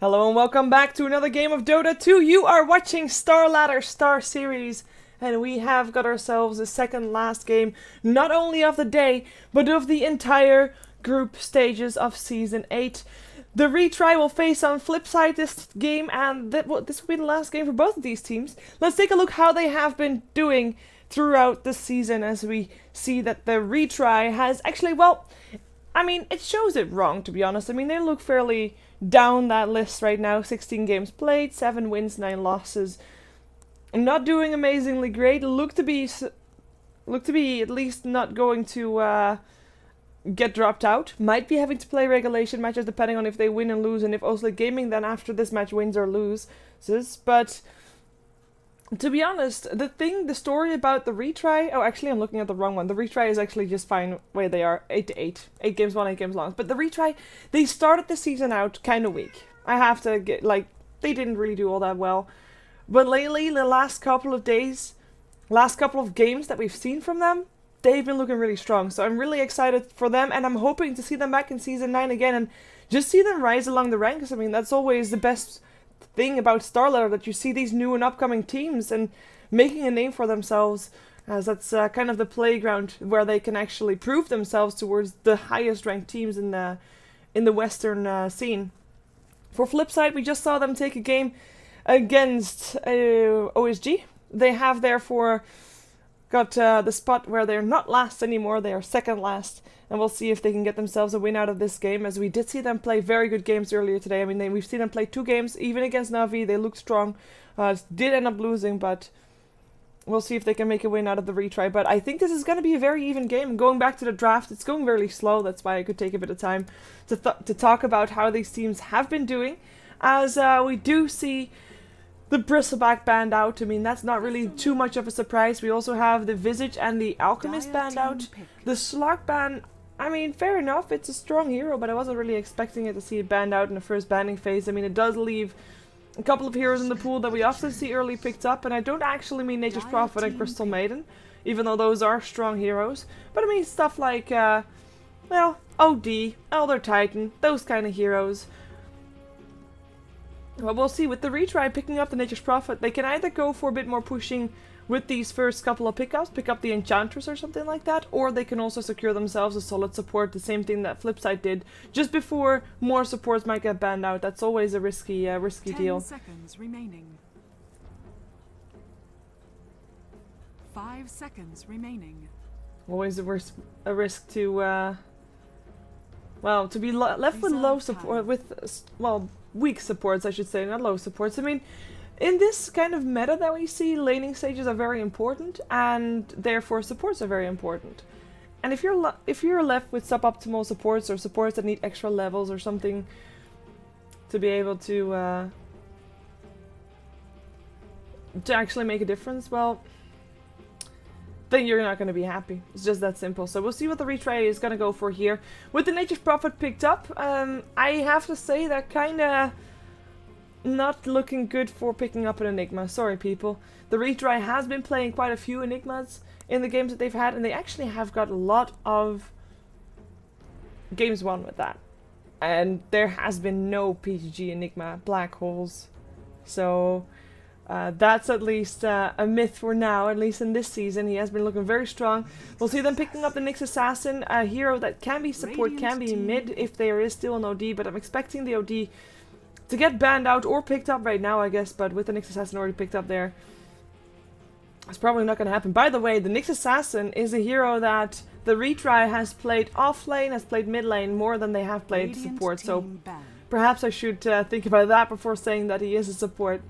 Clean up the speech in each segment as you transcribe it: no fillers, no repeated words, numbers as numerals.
Hello and welcome back to another game of Dota 2. You are watching StarLadder Star Series, and we have got ourselves the second last game, not only of the day, but of the entire group stages of Season 8. The Retry will face on VIII this game, and this will be the last game for both of these teams. Let's take a look how they have been doing throughout the season, as we see that the Retry has actually, well, I mean, it shows it wrong, to be honest. I mean, they look fairly down that list right now. 16 games played, 7 wins, 9 losses. Not doing amazingly great. Look to be at least not going to get dropped out. Might be having to play regulation matches depending on if they win and lose, and if Oslo Gaming then after this match wins or loses. But to be honest, the story about the Retry... Oh, actually, I'm looking at the wrong one. The Retry is actually just fine where they are. 8-8. 8 games won, 8 games lost. But the Retry, they started the season out kind of weak. I have to get, they didn't really do all that well. But lately, the last couple of days, last couple of games that we've seen from them, they've been looking really strong. So I'm really excited for them, and I'm hoping to see them back in Season 9 again, and just see them rise along the ranks. I mean, that's always the best thing about StarLadder, that you see these new and upcoming teams and making a name for themselves, as that's kind of the playground where they can actually prove themselves towards the highest ranked teams in the Western scene. For VIII, we just saw them take a game against OSG. They have therefore got the spot where they're not last anymore, they are second last, and we'll see if they can get themselves a win out of this game, as we did see them play very good games earlier today. I mean, we've seen them play 2 games, even against Navi, they looked strong, did end up losing, but we'll see if they can make a win out of the Retry. But I think this is going to be a very even game. Going back to the draft, it's going really slow, that's why it could take a bit of time to talk about how these teams have been doing, as we do see the Bristleback banned out. I mean, that's not really too much of a surprise. We also have the VIII and the Alchemist banned out. The Slark ban, I mean, fair enough, it's a strong hero, but I wasn't really expecting it to see it banned out in the first banning phase. I mean, it does leave a couple of heroes in the pool that we often see early picked up, and I don't actually mean Nature's Prophet and Crystal Maiden, even though those are strong heroes. But I mean stuff like, well, OD, Elder Titan, those kind of heroes. Well, we'll see. With the Retry picking up the Nature's Prophet, they can either go for a bit more pushing with these first couple of pickups, pick up the Enchantress or something like that, or they can also secure themselves a solid support, the same thing that VIII did, just before more supports might get banned out. That's always a risky deal. 10 seconds remaining. 5 seconds remaining. Always a risk to, well, to be left with low support, well, weak supports, I should say, not low supports. I mean, in this kind of meta that we see, laning stages are very important, and therefore supports are very important. And if you're left with suboptimal supports, or supports that need extra levels or something to be able to actually make a difference, well, then you're not going to be happy. It's just that simple. So we'll see what the Retry is going to go for here. With the Nature's Prophet picked up, I have to say that kind of not looking good for picking up an Enigma. Sorry, people. The Retry has been playing quite a few Enigmas in the games that they've had, and they actually have got a lot of games won with that. And there has been no PGG Enigma Black Holes. So that's at least a myth for now, at least in this season. He has been looking very strong. We'll see them picking up the Nyx Assassin, a hero that can be support, can be mid if there is still an OD, but I'm expecting the OD to get banned out or picked up right now, I guess, but with the Nyx Assassin already picked up there, it's probably not going to happen. By the way, the Nyx Assassin is a hero that the Retry has played off lane, has played mid lane more than they have played support, so perhaps I should think about that before saying that he is a support.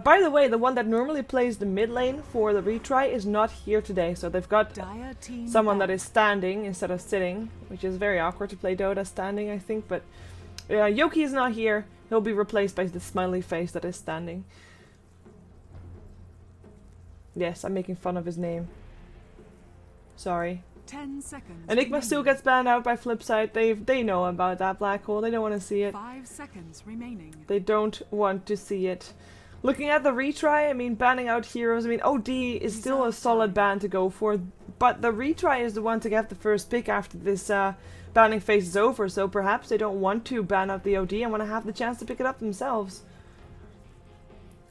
By the way, the one that normally plays the mid lane for the Retry is not here today, so they've got someone that is standing instead of sitting, which is very awkward to play Dota standing, I think, but Yoki is not here. He'll be replaced by the smiley face that is standing. Yes, I'm making fun of his name. Sorry. 10 seconds. Enigma still gets banned out by VIII. They know about that black hole. They don't want to see it. 5 seconds remaining. They don't want to see it. Looking at the Retry, I mean, banning out heroes. I mean, OD is still a solid ban to go for, but the Retry is the one to get the first pick after this banning phase is over, so perhaps they don't want to ban out the OD and want to have the chance to pick it up themselves.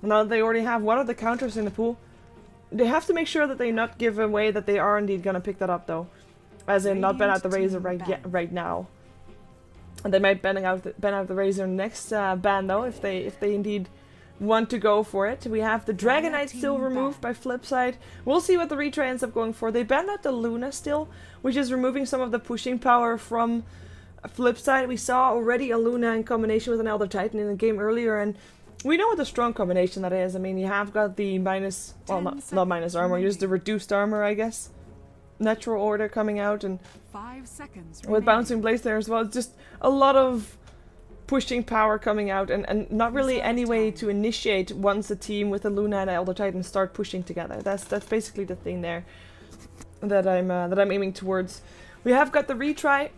Now that they already have one of the counters in the pool, they have to make sure that they not give away that they are indeed gonna pick that up though. As in not ban out the Razor right now. And they might ban out the Razor next ban though, if they indeed want to go for it. We have the Dragonite still removed by Flipside. We'll see what the Retry ends up going for. They banned out the Luna still, which is removing some of the pushing power from Flipside. We saw already a Luna in combination with an Elder Titan in the game earlier, and we know what a strong combination that is. I mean, you have got the minus, well, not minus armor, just the reduced armor, I guess. Natural Order coming out, and 5 seconds with Bouncing Blades there as well. It's just a lot of pushing power coming out, and not really any way to initiate once a team with a Luna and an Elder Titan start pushing together. That's basically the thing there that I'm aiming towards. We have got the Retry,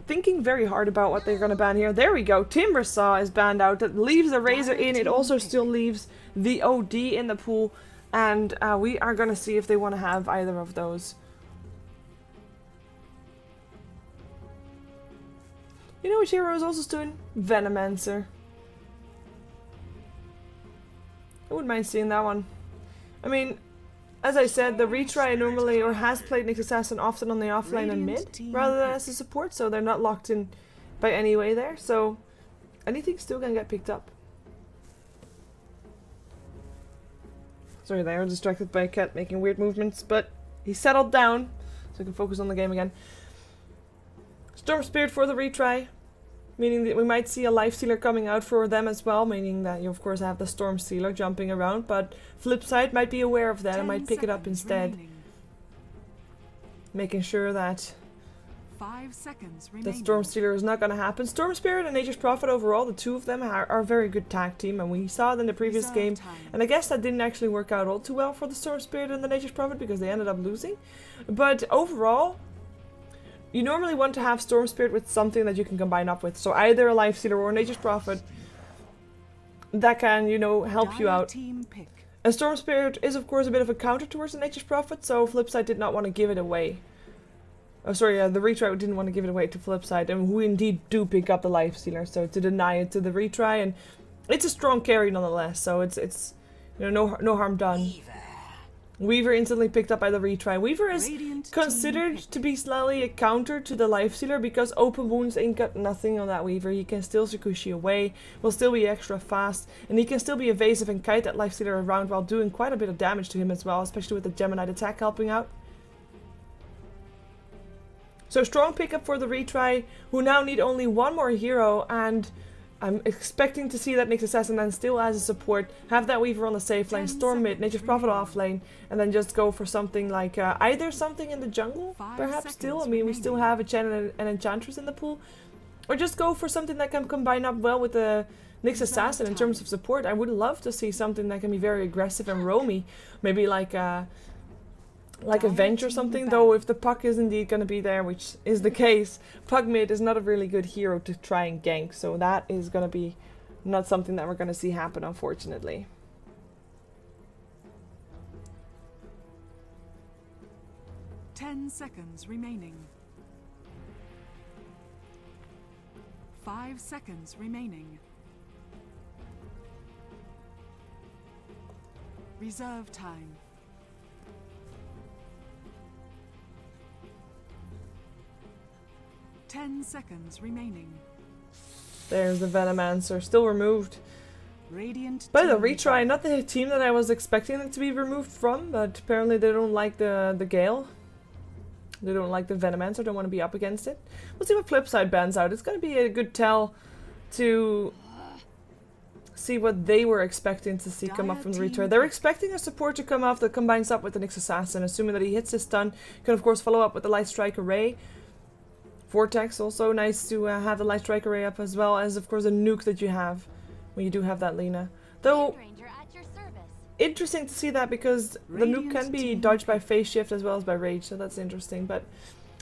thinking very hard about what they're gonna ban here. There we go. Timber Saw is banned out. That leaves the Razor in. It also still leaves the OD in the pool, and we are gonna see if they want to have either of those. You know which hero is also doing? Venomancer. I wouldn't mind seeing that one. I mean, as I said, the Retry normally or has played Nyx Assassin often on the offlane and mid rather than as a support, so they're not locked in by any way there. So anything's still gonna get picked up. Sorry, they are distracted by a cat making weird movements, but he settled down so I can focus on the game again. Storm Spirit for the Retry, meaning that we might see a Life Stealer coming out for them as well, meaning that you of course have the Storm Stealer jumping around, but Flipside might be aware of that and might pick it up instead. Remaining. Making sure that 5 seconds the remaining. Storm Stealer is not going to happen. Storm Spirit and Nature's Prophet overall, the two of them are a very good tag team, and we saw it in the previous Reserve game, time. and I guess that didn't actually work out all too well for the Storm Spirit and the Nature's Prophet because they ended up losing. But overall, you normally want to have Storm Spirit with something that you can combine up with. So either a Life Stealer or a Nature's Prophet that can, you know, help you Dire out. team pick. A Storm Spirit is of course a bit of a counter towards the Nature's Prophet, so Flipside did not want to give it away. Oh sorry, the Retry didn't want to give it away to Flipside, and we indeed do pick up the Life Stealer, so to deny it to the Retry, and it's a strong carry nonetheless, so it's you know, no harm done. Weaver instantly picked up by the Retry. Weaver is Radiant considered team to be slightly a counter to the Life Stealer because open wounds ain't got nothing on that Weaver. He can still Tsukushi away, will still be extra fast, and he can still be evasive and kite that Life Stealer around while doing quite a bit of damage to him as well, especially with the Gemini attack helping out. So strong pickup for the Retry, who now need only one more hero, and I'm expecting to see that Nyx Assassin then still as a support, have that Weaver on the safe lane, Storm mid, Nature's Prophet off lane, and then just go for something like either something in the jungle, 5 perhaps still. I seconds mean, we still remaining. have a Chen and an Enchantress in the pool. Or just go for something that can combine up well with the Nyx Assassin in terms of support. I would love to see something that can be very aggressive and roamy. Maybe like a Venge or something, though if the Puck is indeed going to be there, which is the case, Puck mid is not a really good hero to try and gank, so that is going to be not something that we're going to see happen, unfortunately. Ten seconds remaining. 5 seconds remaining. Reserve time. Ten seconds remaining. There's the Venomancer, still removed Radiant by the team Retry. Not the team that I was expecting it to be removed from, but apparently they don't like the Gale. They don't like the Venomancer, don't want to be up against it. We'll see what Flipside bans out. It's going to be a good tell to see what they were expecting to see come up from the Retry. They're expecting a support to come off that combines up with the Nyx Assassin, assuming that he hits his stun. Can of course follow up with the Light Strike Array. Vortex, also nice to have the Light Strike Array up, as well as of course a nuke that you have when you do have that Lena. Though interesting to see that because the nuke can be dodged by phase shift as well as by rage, so that's interesting. But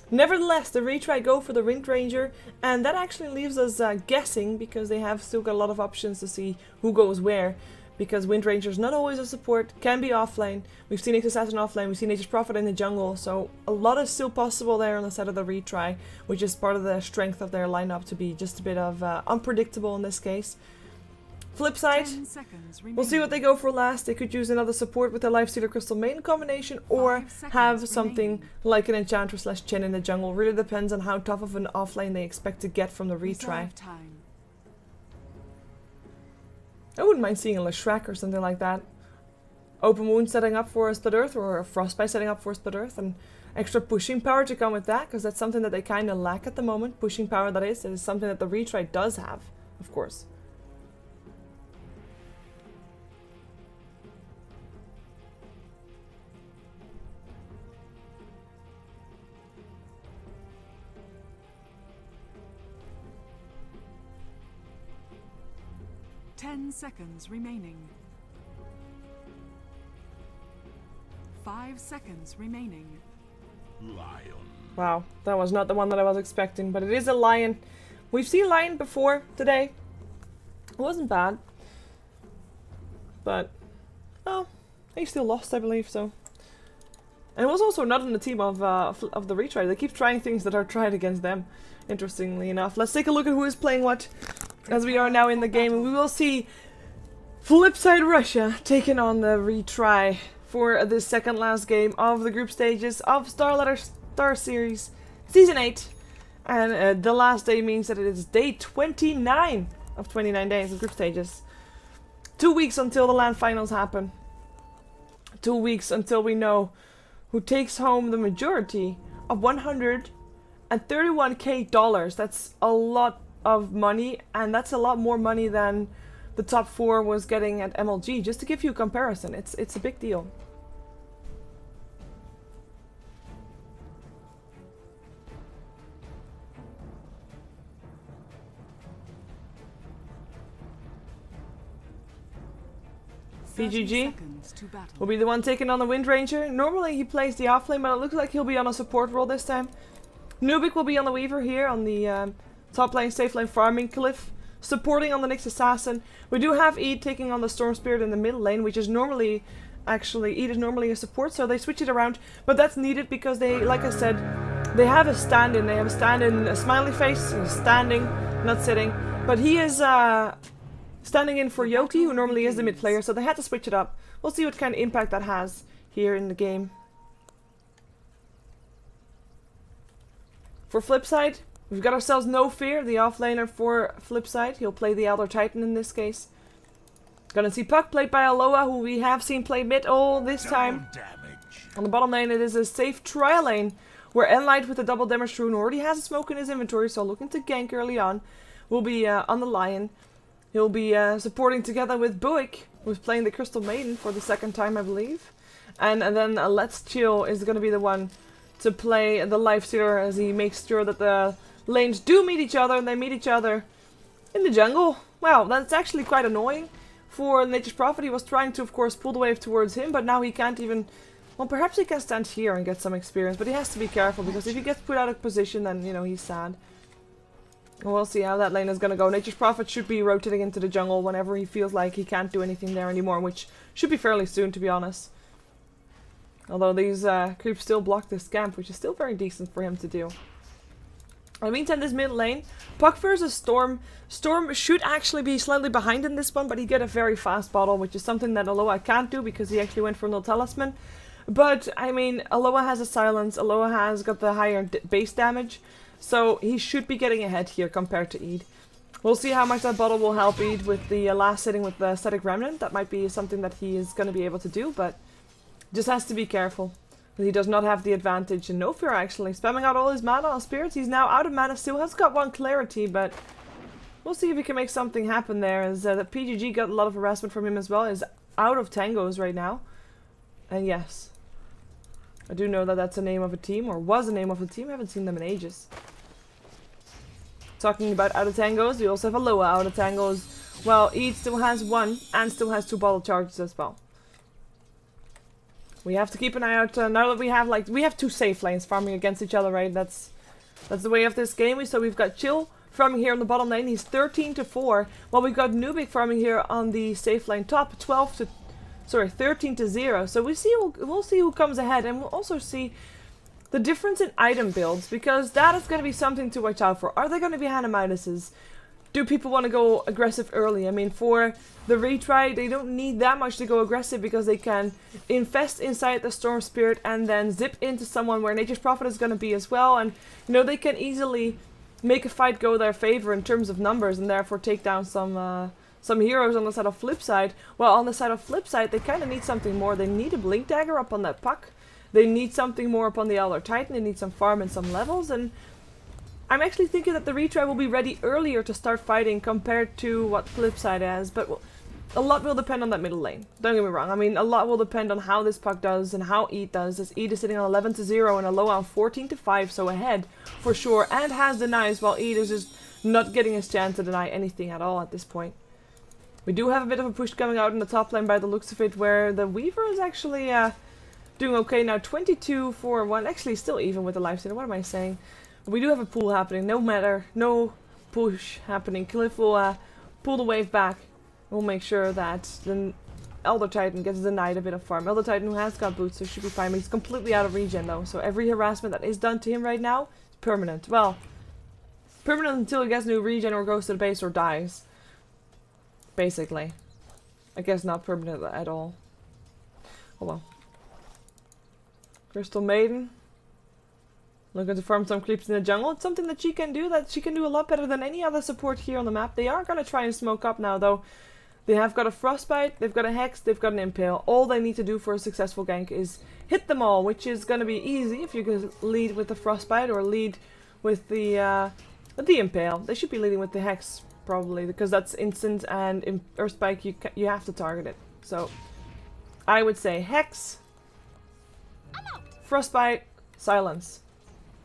nevertheless, the Retry go for the Ringed Ranger, and that actually leaves us guessing because they have still got a lot of options to see who goes where. because Wind Ranger's not always a support, can be offlane. We've seen Nyx Assassin offlane, we've seen Nature's Prophet in the jungle, so a lot is still possible there on the side of the Retry, which is part of the strength of their lineup to be just a bit of unpredictable in this case. Flip side, 10 seconds remaining. we'll see what they go for last. They could use another support with the Lifestealer Crystal Maiden combination, or 5 seconds have something remaining. like an Enchantress slash Chin in the jungle. Really depends on how tough of an offlane they expect to get from the Retry. Reserve time. I wouldn't mind seeing a Leshrac or something like that. Open Wound setting up for a Split Earth, or a Frostbite setting up for a Split Earth, and extra pushing power to come with that, because that's something that they kind of lack at the moment. Pushing power, that is. It is something that the Retry does have, of course. Ten seconds remaining. 5 seconds remaining. Wow, that was not the one that I was expecting, but it is a lion. We've seen lion before today. It wasn't bad. But, well, he still lost, I believe, so. And it was also not in the team of the Retry. They keep trying things that are tried against them, interestingly enough. Let's take a look at who is playing what, as we are now in the game. And we will see Flipside Russia taking on the Retry for the second last game of the group stages of StarLadder Star Series Season 8. And the last day means that it is day 29 of 29 days of group stages. 2 weeks until the LAN finals happen. 2 weeks until we know who takes home the majority of $131k dollars. That's a lot of money, and that's a lot more money than the top 4 was getting at MLG. Just to give you a comparison, it's a big deal. PGG will be the one taking on the Wind Ranger. Normally he plays the offlane, but it looks like he'll be on a support role this time. Nubik will be on the Weaver here on the top lane, safe lane farming cliff, supporting on the Nyx Assassin. We do have Eid taking on the Storm Spirit in the middle lane, which is normally, actually, Eid is normally a support, so they switch it around. But that's needed because they, like I said, they have a stand-in. They have a stand-in, a smiley face, he's standing, not sitting. But he is standing in for Yoki, who normally is the mid player, so they had to switch it up. We'll see what kind of impact that has here in the game. For Flipside, we've got ourselves No Fear, the offlaner for Flipside. He'll play the Elder Titan in this case. Gonna see Puck played by Aloha, who we have seen play mid all this time. On the bottom lane, it is a safe trial lane, where Enlight with the double damage rune already has a smoke in his inventory, so looking to gank early on. Will be on the Lion. He'll be supporting together with Buick, who's playing the Crystal Maiden for the second time, I believe. And then Let's Chill is going to be the one to play the Lifestealer, as he makes sure that the lanes do meet each other, and they meet each other in the jungle. Wow, that's actually quite annoying for Nature's Prophet. He was trying to, of course, pull the wave towards him, but now he can't even... Well, perhaps he can stand here and get some experience, but he has to be careful, because if he gets put out of position, then, you know, he's sad. We'll see how that lane is going to go. Nature's Prophet should be rotating into the jungle whenever he feels like he can't do anything there anymore, which should be fairly soon, to be honest. Although these creeps still block this camp, which is still very decent for him to do. In the meantime, this mid lane, Puck versus Storm. Storm should actually be slightly behind in this one, but he get a very fast bottle, which is something that Aloha can't do because he actually went for no talisman. But, I mean, Aloha has a silence, Aloha has got the higher base damage. So he should be getting ahead here compared to Eid. We'll see how much that bottle will help Eid with the last sitting with the Static Remnant. That might be something that he is going to be able to do, but just has to be careful. He does not have the advantage. And No Fear actually spamming out all his mana on spirits. He's now out of mana, still has got one clarity, but we'll see if we can make something happen there. As the PGG got a lot of harassment from him as well. Is out of tangos right now. And yes, I do know that that's a name of a team, or was a name of a team. I haven't seen them in ages. Talking about out of tangos, we also have Aloha out of tangos. Well, Eid still has one, and still has 2 bottle charges as well. We have to keep an eye out, now that we have 2 safe lanes farming against each other, right? That's the way of this game. So we've got Chill farming here on the bottom lane. He's 13 to 4. While we've got Nubik farming here on the safe lane top, 13 to 0. So we'll see who comes ahead, and we'll also see the difference in item builds, because that is going to be something to watch out for. Are they going to be Hannah Midases? Do people want to go aggressive early? I mean, for the retry, they don't need that much to go aggressive because they can infest inside the Storm Spirit and then zip into someone where Nature's Prophet is going to be as well. And, you know, they can easily make a fight go their favor in terms of numbers and therefore take down some heroes on the side of flip side. Well, on the side of flip side, they kind of need something more. They need a Blink Dagger up on that puck. They need something more up on the Elder Titan. They need some farm and some levels, and I'm actually thinking that the retry will be ready earlier to start fighting compared to what Flipside has, but a lot will depend on that middle lane. Don't get me wrong, I mean, a lot will depend on how this puck does and how Eat does, as Eat is sitting on 11 to 0 and a low on 14 to 5, so ahead for sure, and has denies, while Eat is just not getting his chance to deny anything at all at this point. We do have a bit of a push coming out in the top lane by the looks of it, where the Weaver is actually doing okay now, 22 for 1, actually still even with the lifesteal, what am I saying? We do have a pull happening, no push happening. Cliff will pull the wave back. We'll make sure that the Elder Titan gets denied a bit of farm. Elder Titan, who has got boots, so should be fine. But he's completely out of regen though, so every harassment that is done to him right now is permanent. Well, permanent until he gets new regen or goes to the base or dies. Basically. I guess not permanent at all. Oh well. Crystal Maiden. Looking to farm some creeps in the jungle. It's something that she can do a lot better than any other support here on the map. They are going to try and smoke up now though. They have got a Frostbite, they've got a Hex, they've got an Impale. All they need to do for a successful gank is hit them all, which is going to be easy if you can lead with the Frostbite or lead with the Impale. They should be leading with the Hex probably, because that's instant, and in Earthspike you have to target it. So I would say Hex, Frostbite, Silence.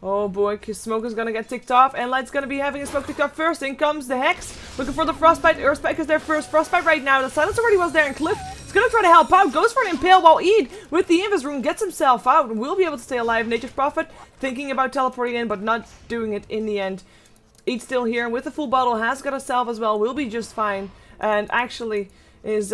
Oh boy, Smoke is gonna get ticked off, and Light's gonna be having a smoke ticked off first. In comes the Hex, looking for the Frostbite. Earthspike is their first Frostbite right now. The Silence already was there, and Cliff is gonna try to help out. Goes for an Impale while Eid, with the Invis Rune, gets himself out and will be able to stay alive. Nature's Prophet thinking about teleporting in, but not doing it in the end. Eid's still here with the full bottle, has got a salve as well, will be just fine, and actually is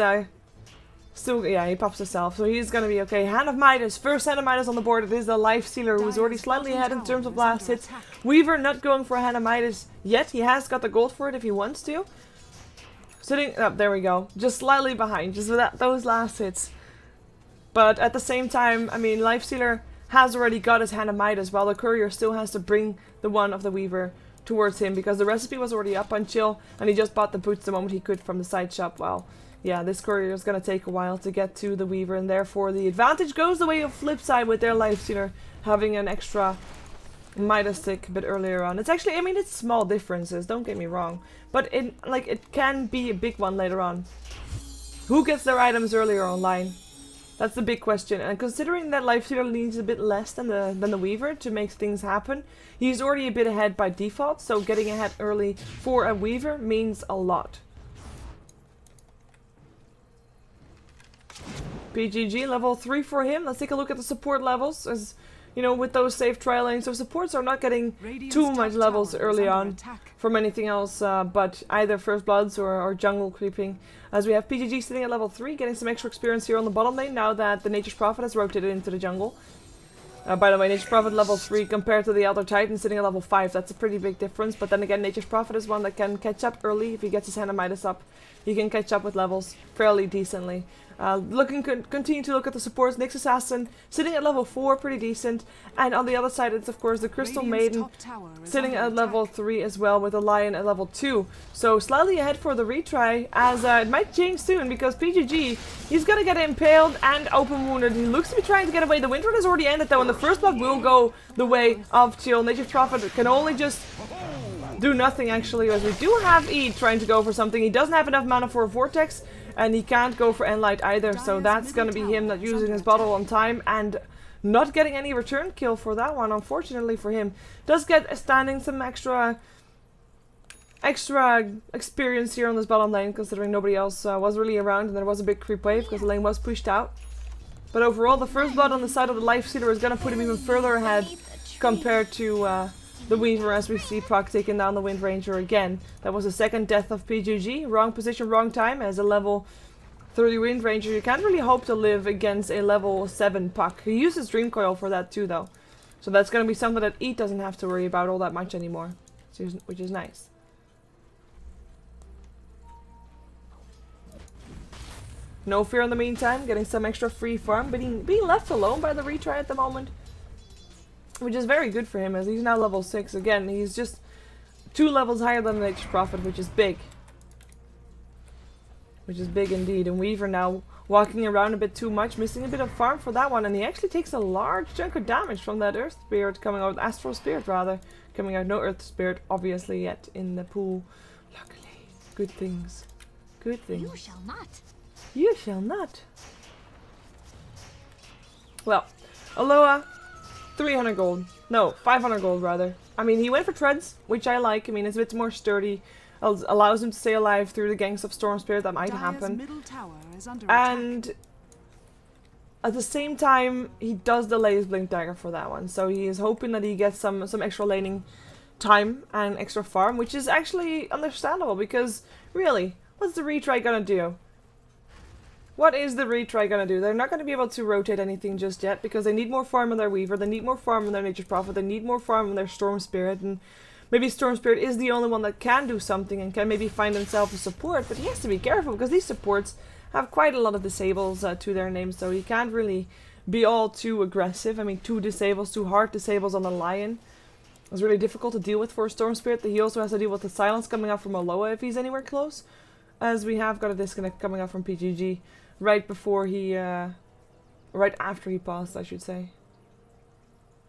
still, yeah, he pops himself, so he's gonna be okay. Hand of Midas, first Hand of Midas on the board. It is the Life Stealer, who's already slightly ahead in terms of last hits. Weaver not going for a Hand of Midas yet. He has got the gold for it if he wants to. Sitting up, there we go. Just slightly behind, just with those last hits. But at the same time, I mean, Life Stealer has already got his Hand of Midas, while the Courier still has to bring the one of the Weaver towards him, because the recipe was already up on Chill, and he just bought the boots the moment he could from the side shop. Well, yeah, this Courier is going to take a while to get to the Weaver, and therefore the advantage goes the way of Flipside with their Lifestealer having an extra Midas stick a bit earlier on. It's actually, I mean, it's small differences, don't get me wrong, but it can be a big one later on. Who gets their items earlier online? That's the big question, and considering that Lifestealer needs a bit less than the Weaver to make things happen, he's already a bit ahead by default, so getting ahead early for a Weaver means a lot. PGG level 3 for him. Let's take a look at the support levels, as you know, with those safe trialing. So supports are not getting too much levels early on from anything else, but either First Bloods or jungle creeping. As we have PGG sitting at level 3, getting some extra experience here on the bottom lane now that the Nature's Prophet has rotated into the jungle. By the way, Nature's Prophet level 3 compared to the Elder Titan sitting at level 5. That's a pretty big difference, but then again, Nature's Prophet is one that can catch up early. If he gets his Hand of Midas up, he can catch up with levels fairly decently. Continue to look at the supports. Nyx Assassin sitting at level 4, pretty decent. And on the other side, it's of course the Crystal Maiden sitting at level 3 as well, with the Lion at level 2. So slightly ahead for the retry, as it might change soon, because PGG, he's gonna get impaled and open wounded. He looks to be trying to get away. The Wind Run has already ended though, and the first block will go the way of Chill. Nature's Prophet can only just do nothing actually, as we do have E trying to go for something. He doesn't have enough mana for a Vortex, and he can't go for Enlight either, so that's gonna be him not using his bottle on time and not getting any return kill for that one, unfortunately for him. Does get standing some extra experience here on this bottom lane, considering nobody else was really around and there was a big creep wave because the lane was pushed out. But overall, the first blood on the side of the Life Stealer is gonna put him even further ahead compared to the Weaver as we see Puck taking down the Wind Ranger again. That was the second death of PGG. Wrong position, wrong time. As a level 30 Wind Ranger, you can't really hope to live against a level 7 Puck. He uses Dream Coil for that too though. So that's going to be something that Eat doesn't have to worry about all that much anymore. Which is nice. No fear in the meantime, getting some extra free farm, but being left alone by the Retry at the moment. Which is very good for him, as he's now level 6. Again, he's just 2 levels higher than the Nature's Prophet, which is big. Which is big indeed. And Weaver now walking around a bit too much, missing a bit of farm for that one. And he actually takes a large chunk of damage from that Earth Spirit coming out, Astral Spirit rather. Coming out, no Earth Spirit obviously yet in the pool. Luckily, good things. Good things. You shall not. You shall not. Well, Aloha, 300 gold. No, 500 gold rather. I mean, he went for treads, which I like. I mean, it's a bit more sturdy. Allows him to stay alive through the ganks of Storm Spirit that might happen. Middle tower is under And attack. at the same time, he does delay his Blink Dagger for that one. So he is hoping that he gets some extra laning time and extra farm, which is actually understandable because, really, what's the Retry gonna do? What is the Retry gonna do? They're not gonna be able to rotate anything just yet because they need more farm on their Weaver, they need more farm on their Nature's Prophet, they need more farm on their Storm Spirit, and maybe Storm Spirit is the only one that can do something and can maybe find himself a support, but he has to be careful because these supports have quite a lot of disables to their names, so he can't really be all too aggressive. I mean, 2 disables, 2 hard disables on the Lion. It's really difficult to deal with for a Storm Spirit. He also has to deal with the silence coming out from Aloha if he's anywhere close, as we have got a disconnect coming out from PGG. Right before he, right after he paused, I should say.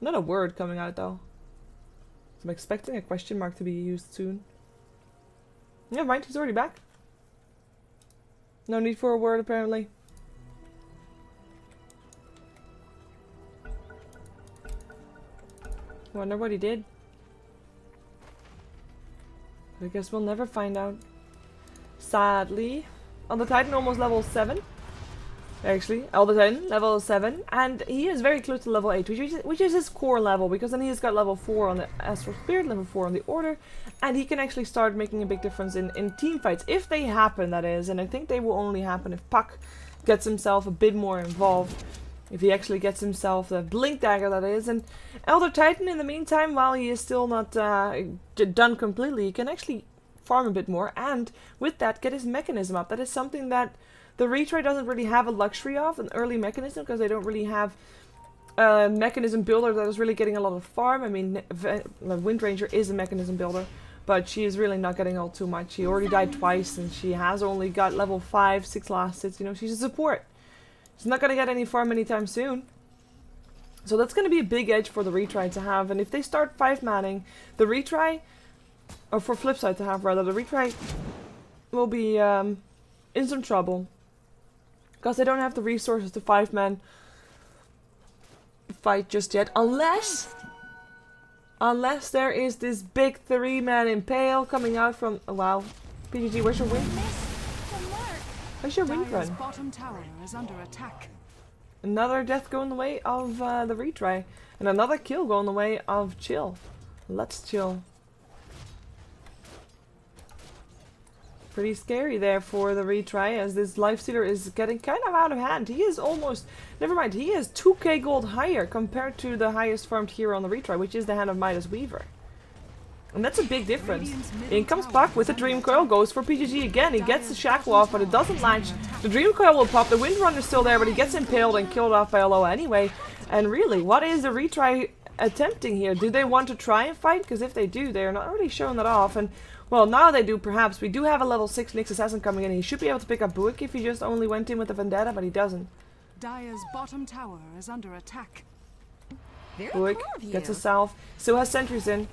Not a word coming out though. I'm expecting a question mark to be used soon. Never mind, he's already back. No need for a word apparently. Wonder what he did. I guess we'll never find out. Sadly. On the Titan, almost level 7. Actually, all the Titan, level 7. And he is very close to level 8, which is his core level. Because then he's got level 4 on the Astral Spirit, level 4 on the Order. And he can actually start making a big difference in team fights. If they happen, that is. And I think they will only happen if Puck gets himself a bit more involved. If he actually gets himself the Blink Dagger, that is. And Elder Titan, in the meantime, while he is still not done completely, he can actually farm a bit more, and with that get his mechanism up. That is something that the Retry doesn't really have a luxury of, an early mechanism, because they don't really have a mechanism builder that is really getting a lot of farm. I mean, Wind Ranger is a mechanism builder, but she is really not getting all too much. She already died twice, and she has only got level 5, 6 last hits. You know, she's a support. She's not going to get any farm anytime soon. So that's going to be a big edge for the Retry to have, and if they start 5-manning, the Retry, or for Flipside to have rather, the Retry will be in some trouble. Because they don't have the resources to 5-man fight just yet. Unless there is this big 3-man Impale coming out from... Oh, wow. PGG, where's your win? Where's your win run? Bottom tower is under attack. Another death going the way of the Retry. And another kill going the way of Chill. Let's chill. Pretty scary there for the Retry, as this Lifestealer is getting kind of out of hand. He is almost... Never mind, he is 2k gold higher compared to the highest farmed hero on the Retry, which is the Hand of Midas Weaver. And that's a big difference. In comes Puck with the Dream Coil, goes for PGG again. He gets the Shackle off, but it doesn't latch. The Dream Coil will pop, the Wind Runner is still there, but he gets impaled and killed off by Aloha anyway. And really, what is the Retry attempting here? Do they want to try and fight? Because if they do, they are not really showing that off. And well, now they do, perhaps. We do have a level 6 Nyx Assassin coming in. He should be able to pick up Buick if he just only went in with the Vendetta, but he doesn't. Dire's bottom tower is under attack. Buick gets a salve. Still has sentries in.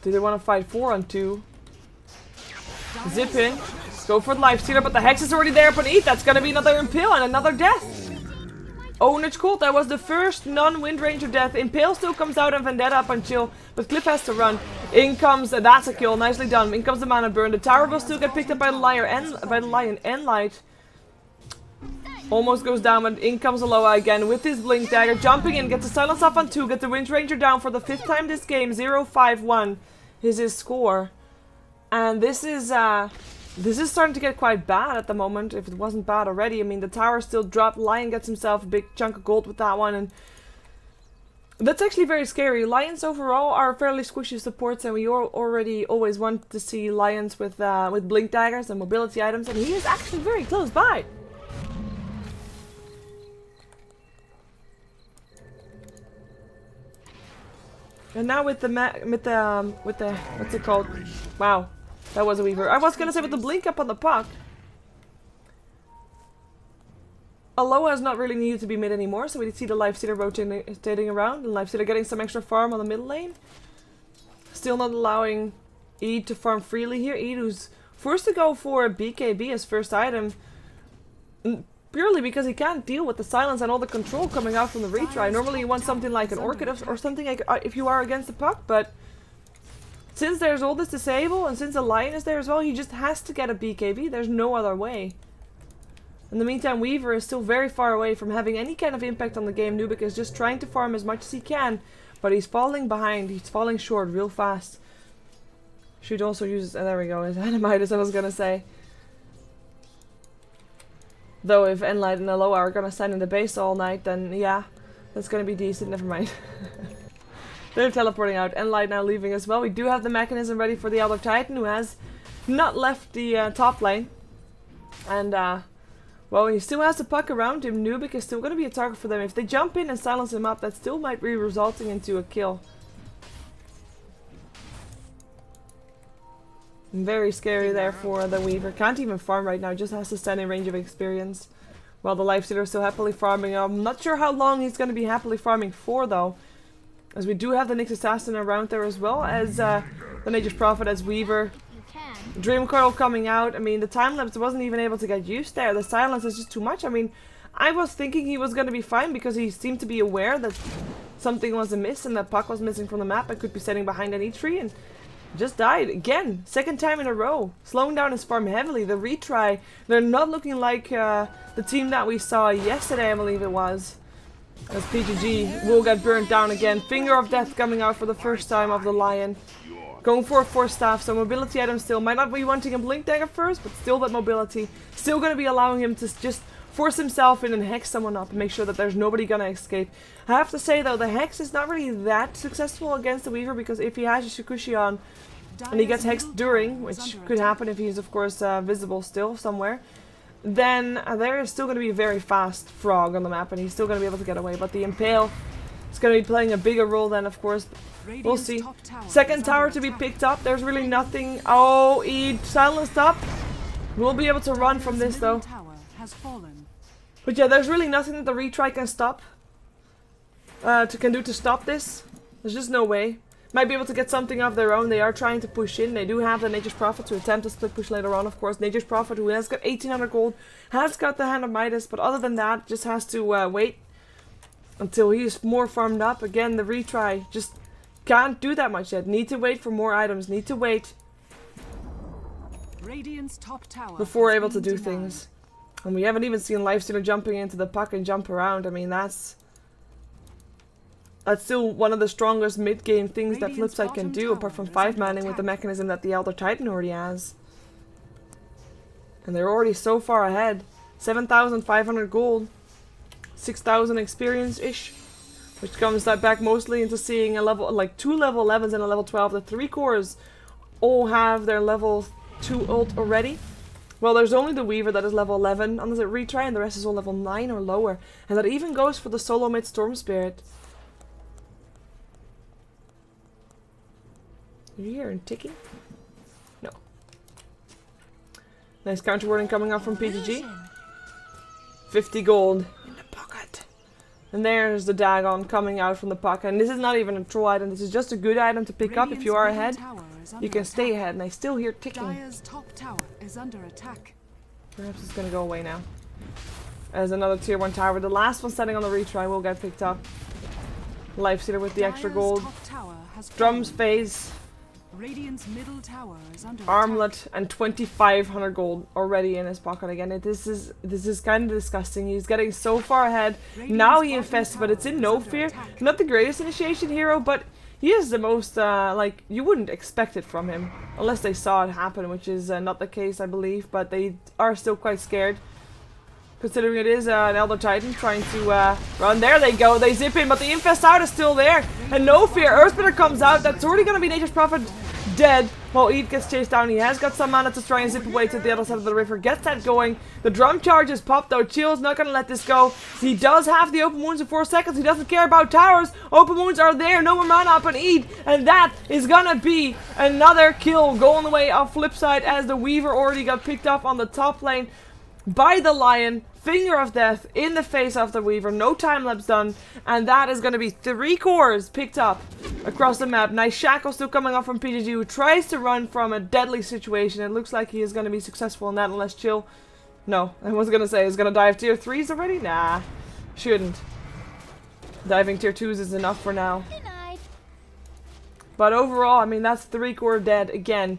Do they want to fight 4 on 2? Zip in. Go for the Lifestealer, but the Hex is already there beneath. That's going to be another Impale and another death. Oh, and it's cool. That was the first non-Wind Ranger death. Impale still comes out and Vendetta up on Chill, but Cliff has to run. In comes, that's a kill. Nicely done. In comes the Mana Burn. The tower will still get picked up by the Lion and Light. Almost goes down, but in comes Aloha again with his Blink Dagger. Jumping in, gets the silence off on 2, get the Wind Ranger down for the 5th time this game. 0-5-1 is his score. And this is starting to get quite bad at the moment, if it wasn't bad already. I mean, the tower still dropped. Lion gets himself a big chunk of gold with that one, and that's actually very scary. Lions overall are fairly squishy supports, and we already always want to see Lions with Blink Daggers and mobility items, and he is actually very close by. And now with the what's it called? Wow, that was a Weaver. I was gonna say with the blink up on the puck. Aloha is not really needed to be mid anymore, so we see the Life Stealer rotating around, and Life Stealer getting some extra farm on the middle lane. Still not allowing Eid to farm freely here. Eid who's forced to go for a BKB as first item, purely because he can't deal with the silence and all the control coming out from the retry. Normally you want something like an Orchid or something like, if you are against the puck, but since there's all this disable and since the Lion is there as well, he just has to get a BKB. There's no other way. In the meantime, Weaver is still very far away from having any kind of impact on the game. Nubik is just trying to farm as much as he can, but he's falling behind. He's falling short real fast. Should also use, there we go, his Animitis, I was gonna say. Though if Enlight and Aloha are gonna stand in the base all night, then yeah, that's gonna be decent, never mind. They're teleporting out. Enlight now leaving as well. We do have the mechanism ready for the Elder Titan, who has not left the top lane. And well, he still has the puck around him. Nubik is still gonna be a target for them. If they jump in and silence him up, that still might be resulting into a kill. Very scary there for the Weaver. Can't even farm right now, just has to stand in range of experience. While the Life Stealer is still happily farming. I'm not sure how long he's going to be happily farming for though. As we do have the Nyx Assassin around there as well as the Nature's Prophet as Weaver. Dream Coil coming out. I mean, the time lapse wasn't even able to get used there. The silence is just too much. I mean, I was thinking he was going to be fine because he seemed to be aware that something was amiss and that puck was missing from the map and could be sitting behind any tree, and just died again, 2nd time in a row, slowing down his farm heavily. The retry, they're not looking like the team that we saw yesterday, I believe it was, as PGG will get burnt down again. Finger of Death coming out for the first time of the Lion, going for a Force Staff, so mobility item still. Might not be wanting a Blink Dagger first, but still that mobility, still going to be allowing him to just force himself in and hex someone up and make sure that there's nobody gonna escape. I have to say though, the hex is not really that successful against the Weaver, because if he has a Shikushi on and he gets hexed during, which could happen if he's of course visible still somewhere, then there is still going to be a very fast frog on the map and he's still going to be able to get away. But the Impale is going to be playing a bigger role then, of course. We'll see. 2nd tower to be picked up. There's really nothing. Oh, he silenced up. We'll be able to run from this though. But yeah, there's really nothing that the retry can stop. Can do to stop this. There's just no way. Might be able to get something of their own. They are trying to push in. They do have the Nature's Prophet to attempt a split push later on, of course. Nature's Prophet, who has got 1800 gold, has got the Hand of Midas, but other than that, just has to wait until he's more farmed up. Again, the retry just can't do that much yet. Need to wait for more items. Need to wait before able to do things. And we haven't even seen Life Stealer jumping into the puck and jump around. I mean, that's still one of the strongest mid-game things that Flipside can do, apart from 5-manning with the mechanism that the Elder Titan already has. And they're already so far ahead. 7,500 gold. 6,000 experience-ish. Which comes back mostly into seeing a level, like 2 level 11s and a level 12. The 3 cores all have their level 2 ult already. Well, there's only the Weaver that is level 11 on the retry, and the rest is all level 9 or lower. And that even goes for the solo mid Storm Spirit. Did you hear him ticking? No. Nice counter wording coming out from PGG. 50 gold in the pocket. And there's the Dagon coming out from the pocket. And this is not even a troll item. This is just a good item to pick up if you are ahead. You can stay ahead. And I still hear ticking. Perhaps it's going to go away now. As another tier 1 tower. The last one standing on the retry will get picked up. Life Stealer with the extra gold. Drums phase. Radiant's middle tower is under armlet and 2,500 gold already in his pocket again. This is kind of disgusting. He's getting so far ahead. Now he infests, but it's in no fear. Not the greatest initiation hero, but he is the most, like, you wouldn't expect it from him. Unless they saw it happen, which is not the case, I believe. But they are still quite scared. Considering it is an Elder Titan trying to run. There they go. They zip in, but the infest out is still there. And no fear. Earthsplitter comes out. That's already going to be Nature's Prophet dead. While Eve gets chased down. He has got some mana to try and zip away to the other side of the river. Gets that going. The drum charge is popped though. Chill's not going to let this go. He does have the open wounds in 4 seconds. He doesn't care about towers. Open wounds are there. No more mana up on Eve. And that is going to be another kill going away off flip side as the Weaver already got picked up on the top lane by the Lion. Finger of Death in the face of the Weaver. No time lapse done. And that is going to be 3 cores picked up across the map. Nice shackle still coming off from PGG, who tries to run from a deadly situation. It looks like he is going to be successful in that unless Chill... No, I was going to say, is going to dive tier 3s already? Nah, shouldn't. Diving tier 2s is enough for now. But overall, I mean, that's 3 core dead again.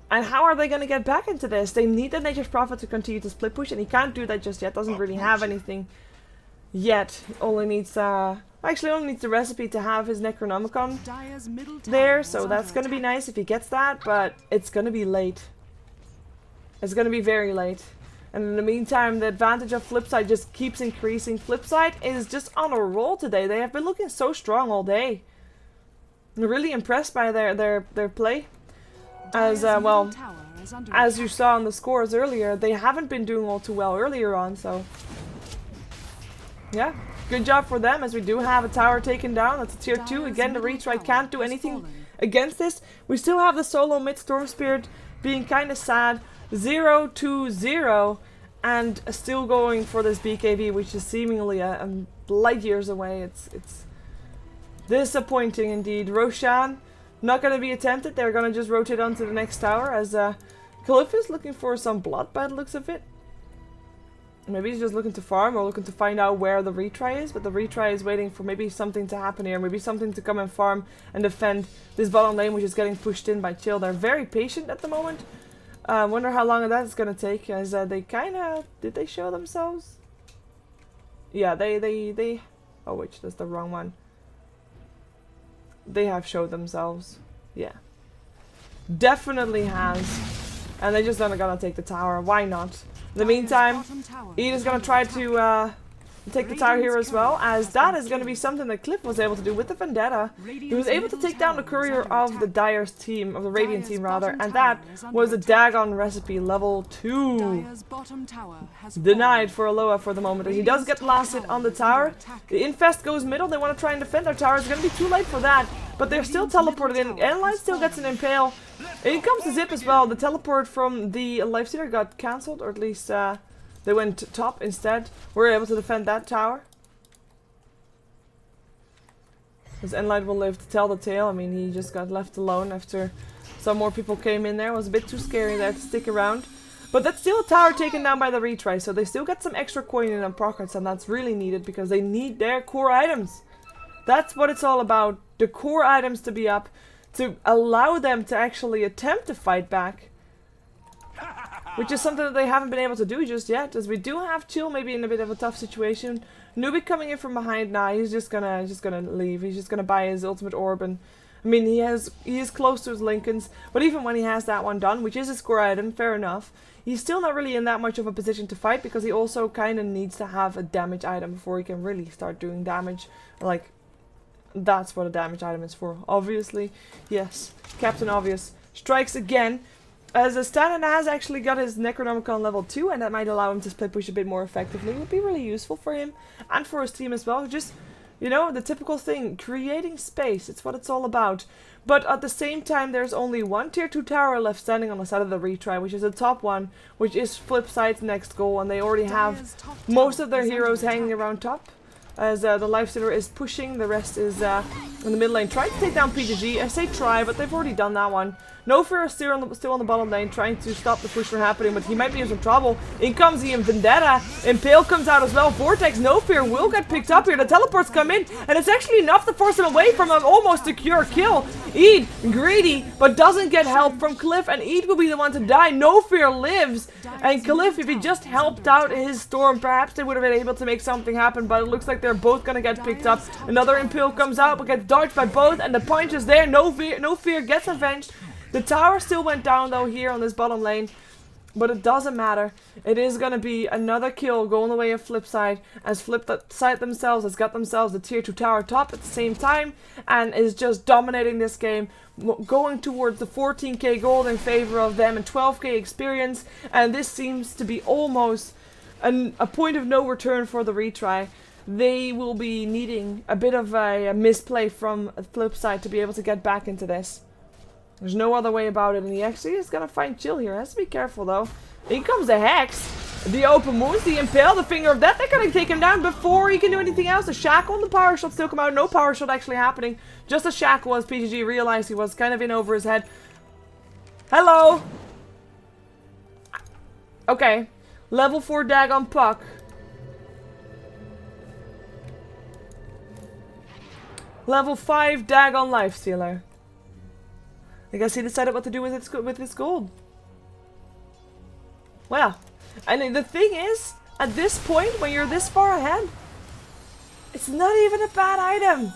And how are they going to get back into this? They need the Nature's Prophet to continue to split push, and he can't do that just yet. Doesn't really have anything yet. Only needs, actually only needs the recipe to have his Necronomicon there. So that's going to be nice if he gets that, but it's going to be late. It's going to be very late. And in the meantime, the advantage of Flipside just keeps increasing. Flipside is just on a roll today. They have been looking so strong all day. I'm really impressed by their play. As well, as you saw in the scores earlier, they haven't been doing all too well earlier on, so yeah, good job for them, as we do have a tower taken down. That's a tier 2. Again, the Retry can't do anything against this. We still have the solo mid Storm Spirit being kind of sad. 0-2-0 and still going for this BKB, which is seemingly a light years away. It's disappointing indeed. Roshan not going to be attempted. They're going to just rotate onto the next tower as Calyph is looking for some blood by the looks of it. Maybe he's just looking to farm or looking to find out where the retry is, but the retry is waiting for maybe something to happen here, maybe something to come and farm and defend this bottom lane, which is getting pushed in by Chill. They're very patient at the moment. Wonder how long that is going to take, as they kind of... Did they show themselves? Yeah, they... Oh, wait, that's the wrong one. They have showed themselves. Yeah. Definitely has. And they just aren't gonna take the tower. Why not? In the meantime, Eden is gonna try to take the tower here as well, as that is gonna be something that Cliff was able to do with the Vendetta. He was able to take down the courier of the Dire's team, of the Radiant team rather, and that was a Dagon recipe level 2. Denied for Aloha for the moment. He does get last hit on the tower. The infest goes middle. They want to try and defend their tower. It's gonna be too late for that, but they're still teleported in. Airline still gets an impale. In comes the zip as well. The teleport from the Lifestealer got cancelled, or at least they went top instead. We're able to defend that tower. Because Enlight will live to tell the tale. I mean, he just got left alone after some more people came in there. It was a bit too scary there to stick around. But that's still a tower taken down by the retry, so they still get some extra coin in on pockets, and that's really needed because they need their core items. That's what it's all about. The core items to be up, to allow them to actually attempt to fight back. Which is something that they haven't been able to do just yet, as we do have Chill maybe in a bit of a tough situation. Nubik coming in from behind now, he's just gonna leave. He's just gonna buy his ultimate orb, and I mean he is close to his Lincolns, but even when he has that one done, which is a score item, fair enough, he's still not really in that much of a position to fight because he also kind of needs to have a damage item before he can really start doing damage. Like, that's what a damage item is for, obviously. Yes, Captain Obvious strikes again. As a Stanin has actually got his Necronomicon level 2, and that might allow him to split push a bit more effectively. It would be really useful for him and for his team as well. Just, you know, the typical thing, creating space. It's what it's all about. But at the same time, there's only one tier 2 tower left standing on the side of the retry, which is the top one, which is Flipside's next goal, and they already have most of their heroes hanging around top. As the Lifestealer is pushing, the rest is in the mid lane trying to take down PGG. I say try, but they've already done that one. No Fear is still on the bottom lane, trying to stop the push from happening, but he might be in some trouble. In comes the Vendetta. Impale comes out as well. Vortex, No Fear will get picked up here. The teleports come in, and it's actually enough to force him away from an almost secure kill. Eid, greedy, but doesn't get help from Cliff, and Eid will be the one to die. No Fear lives, and Cliff, if he just helped out his Storm, perhaps they would have been able to make something happen, but it looks like they're both gonna get picked up. Another Impale comes out, but gets dodged by both, and the punch is there. No Fear gets avenged. The tower still went down though here on this bottom lane, but it doesn't matter. It is gonna be another kill going away of Flipside, as Flipside themselves has got themselves a tier 2 tower top at the same time, and is just dominating this game, going towards the 14k gold in favor of them and 12k experience, and this seems to be almost a point of no return for the retry. They will be needing a bit of a misplay from Flipside to be able to get back into this. There's no other way about it, and he actually is gonna find chill here. Has to be careful though. In comes the Hex, the Open Wounds, the Impale, the Finger of Death. They're gonna take him down before he can do anything else. The Shackle and the Power Shot still come out. No Power Shot actually happening. Just a Shackle as PGG realized he was kind of in over his head. Hello! Okay. Level 4 Dagon Puck. Level 5 Dagon Lifestealer. I guess he decided what to do with his gold. Well, and the thing is, at this point, when you're this far ahead, it's not even a bad item.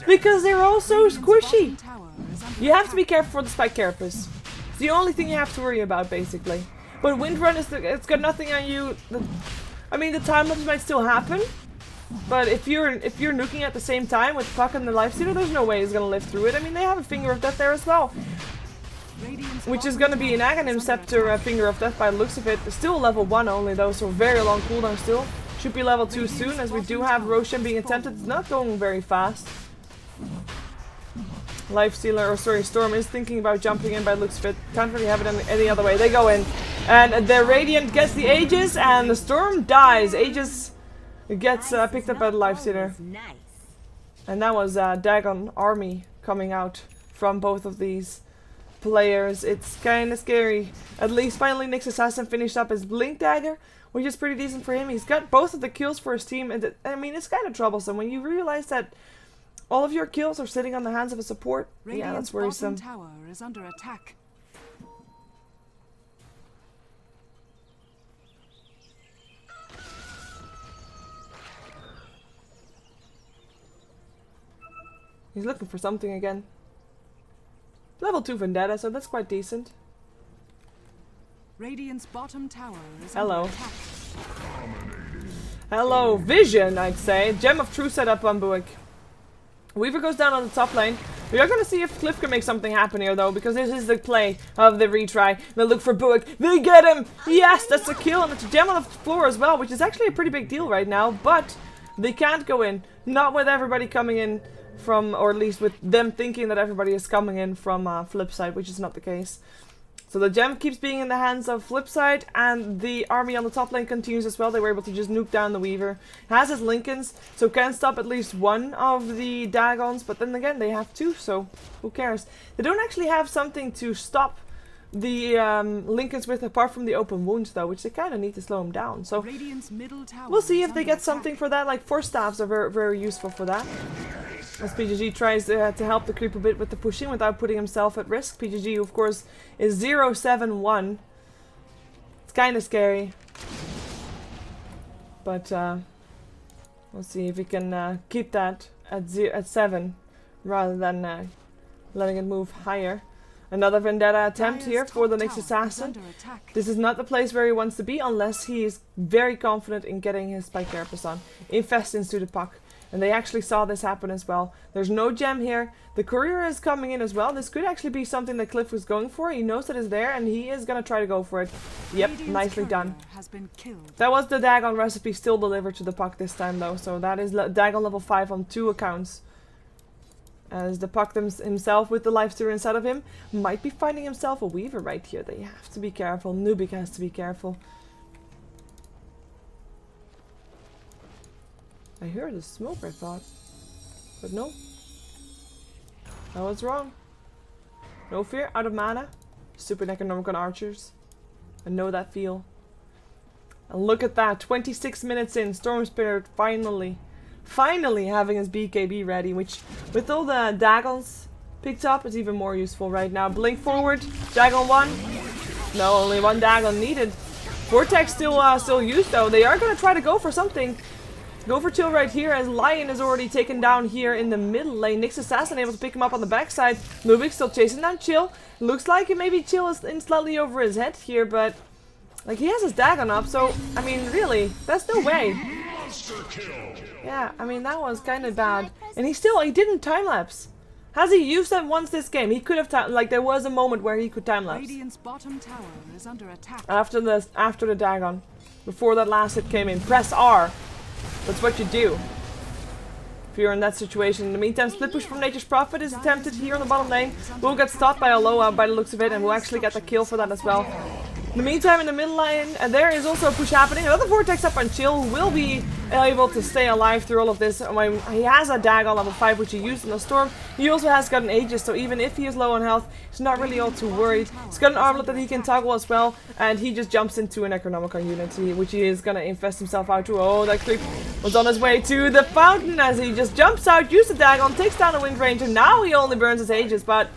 Because they're all so squishy. You have to be careful for the Spike Carapace. It's the only thing you have to worry about, basically. But Windrun, it's got nothing on you. I mean, the time lapse might still happen. But if you're nuking at the same time with Puck and the Lifestealer, there's no way he's gonna live through it. I mean, they have a Finger of Death there as well, which is gonna be an Aghanim Scepter Finger of Death by the looks of it. It's still level 1 only though, so very long cooldown still. Should be level 2 soon, as we do have Roshan being attempted. It's not going very fast. Lifestealer, or sorry, Storm is thinking about jumping in by the looks of it. Can't really have it any other way. They go in, and the Radiant gets the Aegis, and the Storm dies. Aegis gets picked up by the Lifestealer. And that was Dagon Army coming out from both of these players. It's kind of scary. At least finally Nyx Assassin finished up his Blink Dagger, which is pretty decent for him. He's got both of the kills for his team, and I mean, it's kind of troublesome when you realize that all of your kills are sitting on the hands of a support. Yeah, that's worrisome. Tower is under attack. He's looking for something again. Level 2 Vendetta, so that's quite decent. Radiant's bottom tower is Hello. under attack. Hello, Vision, I'd say. Gem of True setup on Buick. Weaver goes down on the top lane. We are going to see if Cliff can make something happen here, though, because this is the play of the retry. They look for Buick. They get him! Yes, that's a kill, and it's a gem on the floor as well, which is actually a pretty big deal right now, but they can't go in. Not with everybody coming in from, or at least with them thinking that everybody is coming in from Flipside, which is not the case. So the gem keeps being in the hands of Flipside, and the army on the top lane continues as well. They were able to just nuke down the Weaver. Has his Lincolns, so can stop at least one of the Dagons, but then again, they have two, so who cares? They don't actually have something to stop the Lincolns with, apart from the Open Wounds, though, which they kind of need to slow them down. So we'll see if they get something for that. Like, Force Staffs are very, very useful for that. As PGG tries to help the creep a bit with the pushing without putting himself at risk. PGG, of course, is 0-7-1. It's kind of scary. But we'll see if we can keep that at 7 rather than letting it move higher. Another Vendetta attempt here for the Nyx Assassin. This is not the place where he wants to be unless he is very confident in getting his Spike Carapace on. Infest into the puck. And they actually saw this happen as well. There's no gem here. The courier is coming in as well. This could actually be something that Cliff was going for. He knows that it's there and he is going to try to go for it. Yep, nicely done. That was the Dagon recipe still delivered to the puck this time though. So that is Dagon level 5 on 2 accounts. As the puck himself with the Lifestealer inside of him might be finding himself a Weaver right here. They have to be careful. Nubik has to be careful. I heard a smoke, I thought. But no. I was wrong. No fear, out of mana. Super Necronomicon archers. I know that feel. And look at that, 26 minutes in, Storm Spirit finally having his BKB ready, which with all the Dagons picked up is even more useful right now. Blink forward, Dagon 1. No, only one Dagon needed. Vortex still used though. They are gonna try to go for something. Go for Chill right here as Lion is already taken down here in the middle lane. Nyx Assassin able to pick him up on the backside. Nubik still chasing down Chill. Looks like maybe Chill is in slightly over his head here, but like he has his Dagon up, so I mean really, that's no way. Yeah, I mean that was kind of bad. And he didn't time lapse. Has he used that once this game? He could have like there was a moment where he could time lapse. Radiant's bottom tower is under attack. After the Dagon. Before that last hit came in. Press R. That's what you do if you're in that situation. In the meantime, split push from Nature's Prophet is attempted here on the bottom lane. We'll get stopped by Aloha by the looks of it, and we'll actually get the kill for that as well. In the meantime, in the middle lane, there is also a push happening. Another Vortex up on Chill will be able to stay alive through all of this. He has a Dagon level 5, which he used in the Storm. He also has got an Aegis, so even if he is low on health, he's not really all too worried. He's got an Armlet that he can toggle as well, and he just jumps into a Necronomicon unit, which he is going to infest himself out to. Oh, that creep was on his way to the fountain as he just jumps out, uses the Dagon, takes down the Wind Ranger. Now he only burns his Aegis, but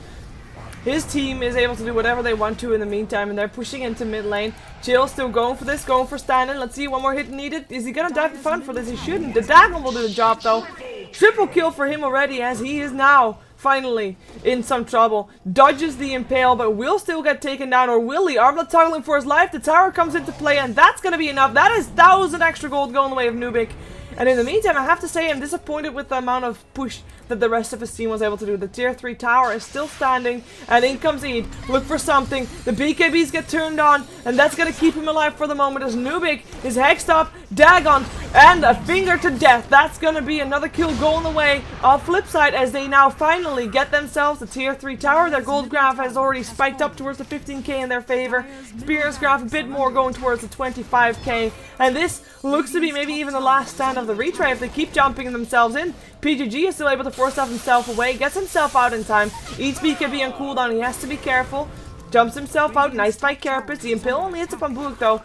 his team is able to do whatever they want to in the meantime, and they're pushing into mid lane. Chill still going for this, going for standing. Let's see, one more hit needed. Is he gonna dive the fountain for this? He shouldn't. The Dagon will do the job though. Triple kill for him already as he is now finally in some trouble. Dodges the impale, but will still get taken down, or will he? Armlet toggling for his life. The tower comes into play, and that's gonna be enough. That is 1,000 extra gold going the way of Nubik. And in the meantime, I have to say I'm disappointed with the amount of push that the rest of his team was able to do. The tier 3 tower is still standing, and in comes Eid. Look for something. The BKBs get turned on, and that's going to keep him alive for the moment as Nubik is hexed up, Dagon, and a finger to death. That's going to be another kill going away. On flip side, as they now finally get themselves a tier 3 tower, their gold graph has already spiked up towards the 15k in their favor. Experience graph a bit more going towards the 25k, and this looks to be maybe even the last stand of the retry if they keep jumping themselves in. PGG is still able to force himself away, gets himself out in time, eats BKB on cooldown, he has to be careful, jumps himself out, nice by Carapace. The Impale only hits up on Buick though.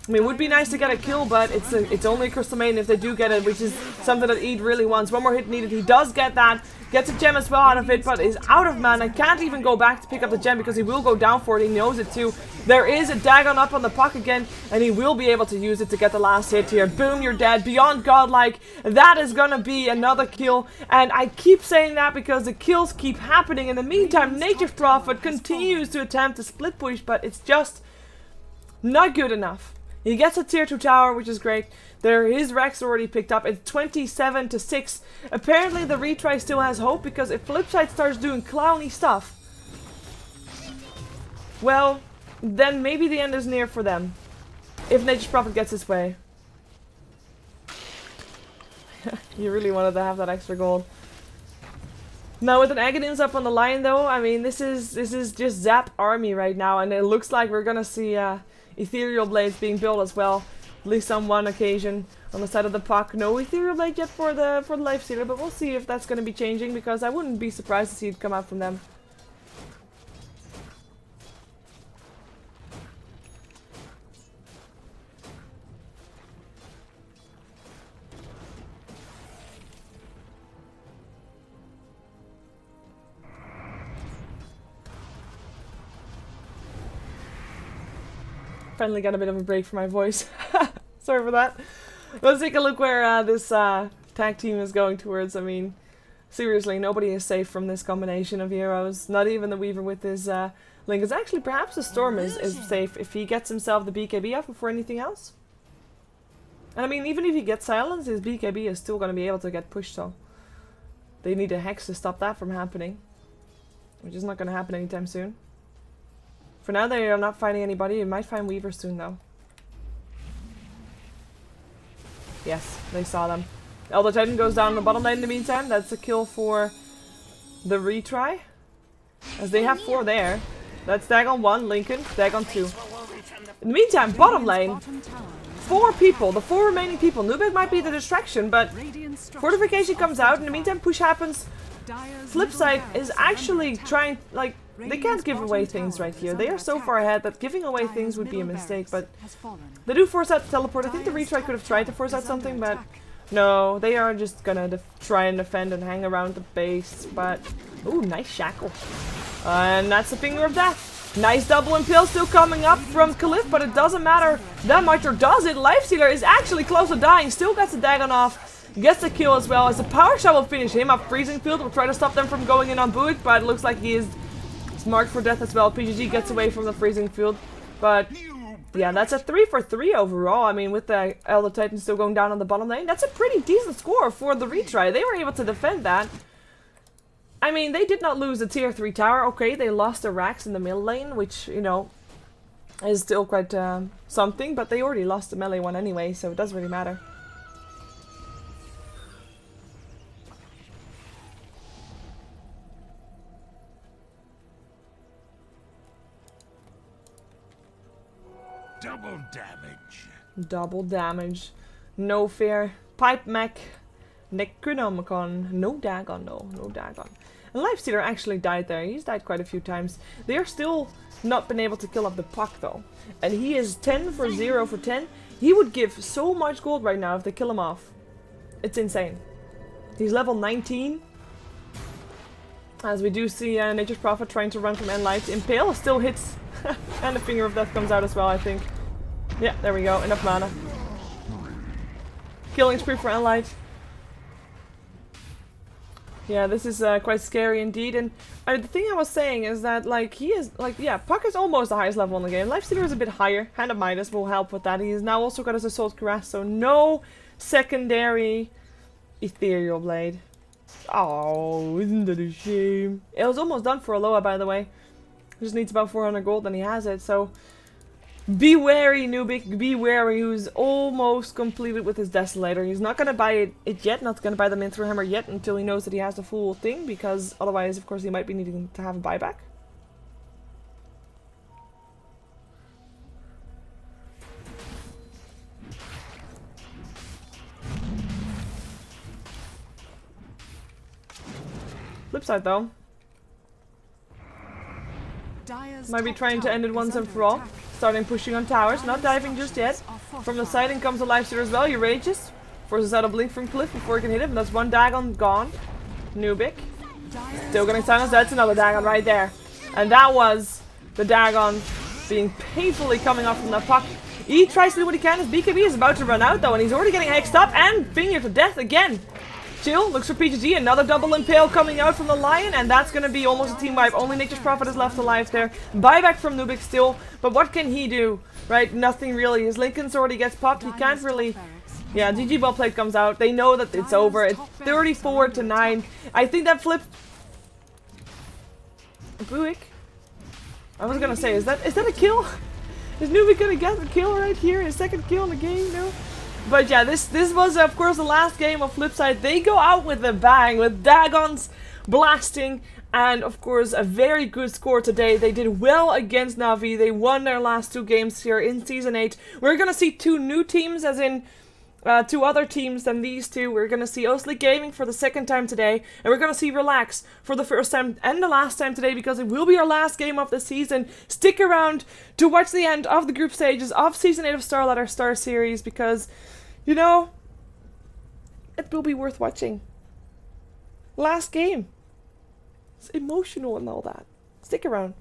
I mean, it would be nice to get a kill, but it's only a Crystal Maiden if they do get it, which is something that Eid really wants. One more hit needed, he does get that, gets a gem as well out of it, but is out of mana, can't even go back to pick up the gem because he will go down for it, he knows it too. There is a Dagon up on the puck again, and he will be able to use it to get the last hit here. Boom, you're dead, beyond godlike. That is gonna be another kill, and I keep saying that because the kills keep happening. In the meantime, Nature's Prophet continues to attempt to split push, but it's just not good enough. He gets a tier 2 tower, which is great. His Rex already picked up. It's 27-6. Apparently the retry still has hope, because if Flipside starts doing clowny stuff, well, then maybe the end is near for them. If Nature's Prophet gets his way. You really wanted to have that extra gold. Now with an Aghanims up on the line though, I mean this is just Zap army right now, and it looks like we're gonna see Ethereal Blades being built as well, at least on one occasion on the side of the puck. No Ethereal Blade yet for the Lifestealer, but we'll see if that's going to be changing, because I wouldn't be surprised to see it come out from them. Finally got a bit of a break for my voice. Sorry for that. Let's take a look where this tag team is going towards. I mean, seriously, nobody is safe from this combination of heroes. Not even the Weaver with his Link. It's actually, perhaps the Storm is safe if he gets himself the BKB off before anything else. And I mean, even if he gets silenced, his BKB is still going to be able to get pushed, so they need a Hex to stop that from happening. Which is not going to happen anytime soon. For now, they are not finding anybody. You might find Weaver soon, though. Yes, they saw them. Elder Titan goes down in the bottom lane in the meantime. That's a kill for the retry. As they have 4 there. That's Dagon 1, Lincoln, Dagon 2. In the meantime, bottom lane, 4 people. The 4 remaining people. Nubik might be the distraction, but Fortification comes out. In the meantime, push happens. Flipside is actually trying, like, They can't give away things right here. They are so far ahead that giving away things would be a mistake, but they do force out the teleport. I think the retry could have tried to force out something, but no, they are just gonna try and defend and hang around the base, but... Ooh, nice shackle. And that's the finger of death. Nice double impale still coming up from Cliff, but it doesn't matter that much, or does it? Lifestealer is actually close to dying, still gets the Dagon off, gets the kill as well, as the power shot will finish him up. Freezing Field will try to stop them from going in on Buick, but it looks like he is marked for death as well. PGG gets away from the Freezing Field, but yeah, that's a 3 for 3 overall. I mean, with the Elder Titan still going down on the bottom lane, that's a pretty decent score for the retry. They were able to defend that. I mean, they did not lose the tier 3 tower. Okay, they lost the racks in the middle lane, which, you know, is still quite something, but they already lost the melee one anyway, so it doesn't really matter. Double damage. Double damage. No fear. Pipe mech. Necronomicon. No Dagon, no. No Dagon. And Lifestealer actually died there. He's died quite a few times. They are still not been able to kill off the Puck though. And he is 10 for 0 for 10. He would give so much gold right now if they kill him off. It's insane. He's level 19. As we do see Nature's Prophet trying to run from Enlight. Impale still hits. And the Finger of Death comes out as well, I think. Yeah, there we go. Enough mana. Killing spree for Enlight. Yeah, this is quite scary indeed. And the thing I was saying is that, like, he is, like, yeah, Puck is almost the highest level in the game. Lifestealer is a bit higher. Hand of Midas will help with that. He has now also got his Assault Cuirass, so no secondary Ethereal Blade. Oh, isn't that a shame? It was almost done for Aloha, by the way. Just needs about 400 gold and he has it, so... Be wary, Nubik, be wary, who's almost completed with his Desolator. He's not going to buy it yet, not going to buy the Minthra Hammer yet until he knows that he has the full thing, because otherwise, of course, he might be needing to have a buyback. Flip side, though. Might be trying to end it once and for all. Starting pushing on towers, not diving just yet. From the side in comes a Lifestealer as well. He rages. Forces out a blink from Cliff before he can hit him. That's one Dagon gone. Nubik. Still getting silenced. That's another Dagon right there. And that was the Dagon being painfully coming off from that Puck. He tries to do what he can. His BKB is about to run out though, and he's already getting hexed up and fingered to death again. Chill, looks for PGG, another double impale coming out from the Lion, and that's gonna be almost a team wipe. Only Nature's Prophet is left alive there. Buyback from Nubik still, but what can he do? Right, nothing really. His Lincoln's already gets popped, he can't really... Yeah, GG Ball Plate comes out, they know that it's over. It's 34 to 9. I think that flip... Buick? I was gonna say, is that a kill? Is Nubik gonna get the kill right here? His second kill in the game? No? But yeah, this was of course the last game of Flipside. They go out with a bang, with Dagons blasting, and of course a very good score today. They did well against Na'Vi. They won their last 2 games here in Season 8. We're gonna see 2 new teams, as in 2 other teams than these 2. We're gonna see Osli Gaming for the second time today, and we're gonna see Relax for the first time and the last time today, because it will be our last game of the season. Stick around to watch the end of the group stages of Season 8 of StarLadder Star Series, because... you know, it will be worth watching. Last game. It's emotional and all that. Stick around.